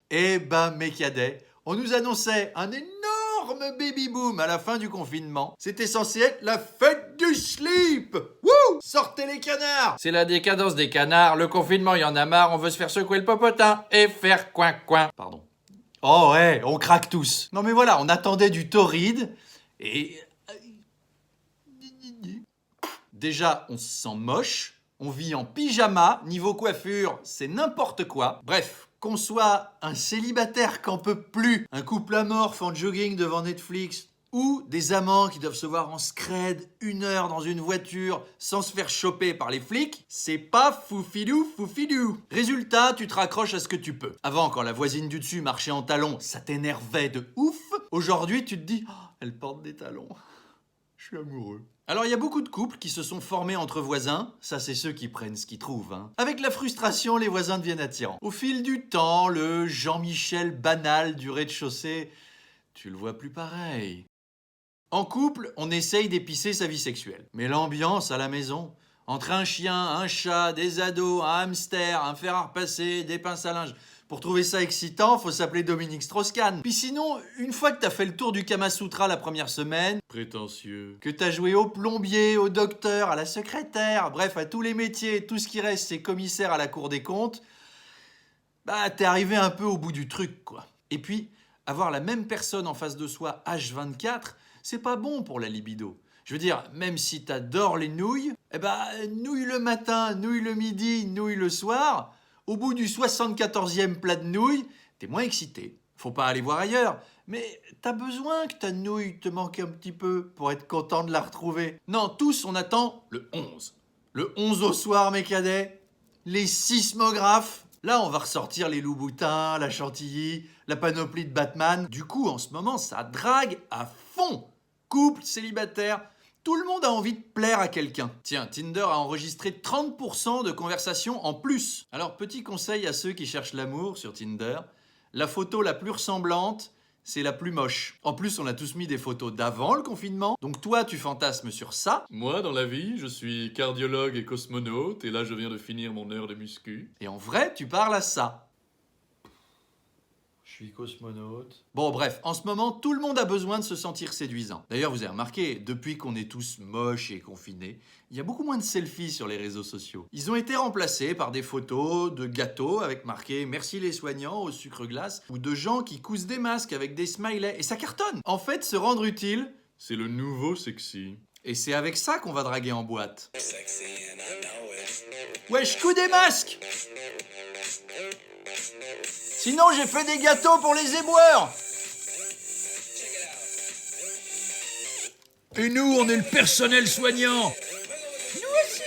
Eh ben, mes cadets, on nous annonçait un énorme baby-boom à la fin du confinement. C'était censé être la fête du slip. Wouh! Sortez les canards! C'est la décadence des canards, le confinement y en a marre, on veut se faire secouer le popotin et faire coin-coin. Pardon. Oh ouais, on craque tous. Non mais voilà, on attendait du torride et... Déjà, on se sent moche, on vit en pyjama, niveau coiffure, c'est n'importe quoi. Bref, qu'on soit un célibataire qu'en peut plus, un couple amorphe en jogging devant Netflix, ou des amants qui doivent se voir en scred 1 heure dans une voiture sans se faire choper par les flics, c'est pas foufidou foufidou. Résultat, tu te raccroches à ce que tu peux. Avant, quand la voisine du dessus marchait en talons, ça t'énervait de ouf. Aujourd'hui, tu te dis, oh, elle porte des talons. Je suis amoureux. Alors il y a beaucoup de couples qui se sont formés entre voisins, ça c'est ceux qui prennent ce qu'ils trouvent. Hein. Avec la frustration, les voisins deviennent attirants. Au fil du temps, le Jean-Michel banal du rez-de-chaussée, tu le vois plus pareil. En couple, on essaye d'épicer sa vie sexuelle. Mais l'ambiance à la maison, entre un chien, un chat, des ados, un hamster, un fer à repasser, des pinces à linge... Pour trouver ça excitant, faut s'appeler Dominique Strauss-Kahn. Puis sinon, une fois que t'as fait le tour du Kama Sutra la première semaine, prétentieux, que t'as joué au plombier, au docteur, à la secrétaire, bref, à tous les métiers, tout ce qui reste, c'est commissaire à la Cour des comptes, bah t'es arrivé un peu au bout du truc, quoi. Et puis, avoir la même personne en face de soi H24, c'est pas bon pour la libido. Je veux dire, même si t'adores les nouilles, eh ben, nouilles le matin, nouilles le midi, nouilles le soir... Au bout du 74e plat de nouilles, t'es moins excité. Faut pas aller voir ailleurs. Mais t'as besoin que ta nouille te manque un petit peu pour être content de la retrouver. Non, tous, on attend le 11. Le 11 au soir, mes cadets. Les sismographes. Là, on va ressortir les loups-boutins, la chantilly, la panoplie de Batman. Du coup, en ce moment, ça drague à fond. Couple, célibataire... Tout le monde a envie de plaire à quelqu'un. Tiens, Tinder a enregistré 30% de conversations en plus. Alors, petit conseil à ceux qui cherchent l'amour sur Tinder, la photo la plus ressemblante, c'est la plus moche. En plus, on a tous mis des photos d'avant le confinement. Donc toi, tu fantasmes sur ça. Moi, dans la vie, je suis cardiologue et cosmonaute, et là, je viens de finir mon heure de muscu. Et en vrai, tu parles à ça. Je suis cosmonaute. Bon bref, en ce moment, tout le monde a besoin de se sentir séduisant. D'ailleurs, vous avez remarqué, depuis qu'on est tous moches et confinés, il y a beaucoup moins de selfies sur les réseaux sociaux. Ils ont été remplacés par des photos de gâteaux avec marqué « Merci les soignants » au sucre glace, ou de gens qui cousent des masques avec des smileys, et ça cartonne. En fait, se rendre utile, c'est le nouveau sexy. Et c'est avec ça qu'on va draguer en boîte. Wesh, couds des masques! Sinon, j'ai fait des gâteaux pour les éboueurs. Et nous, on est le personnel soignant. Nous aussi.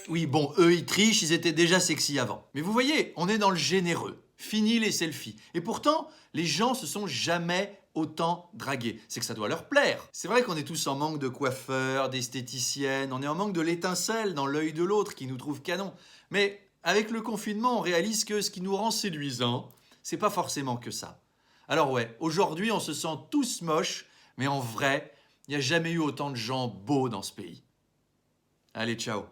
Oui, bon, eux, ils trichent, ils étaient déjà sexy avant. Mais vous voyez, on est dans le généreux. Fini les selfies. Et pourtant, les gens se sont jamais autant dragués. C'est que ça doit leur plaire. C'est vrai qu'on est tous en manque de coiffeurs, d'esthéticiennes, on est en manque de l'étincelle dans l'œil de l'autre qui nous trouve canon. Mais avec le confinement, on réalise que ce qui nous rend séduisants, c'est pas forcément que ça. Alors ouais, aujourd'hui, on se sent tous moches, mais en vrai, il n'y a jamais eu autant de gens beaux dans ce pays. Allez, ciao.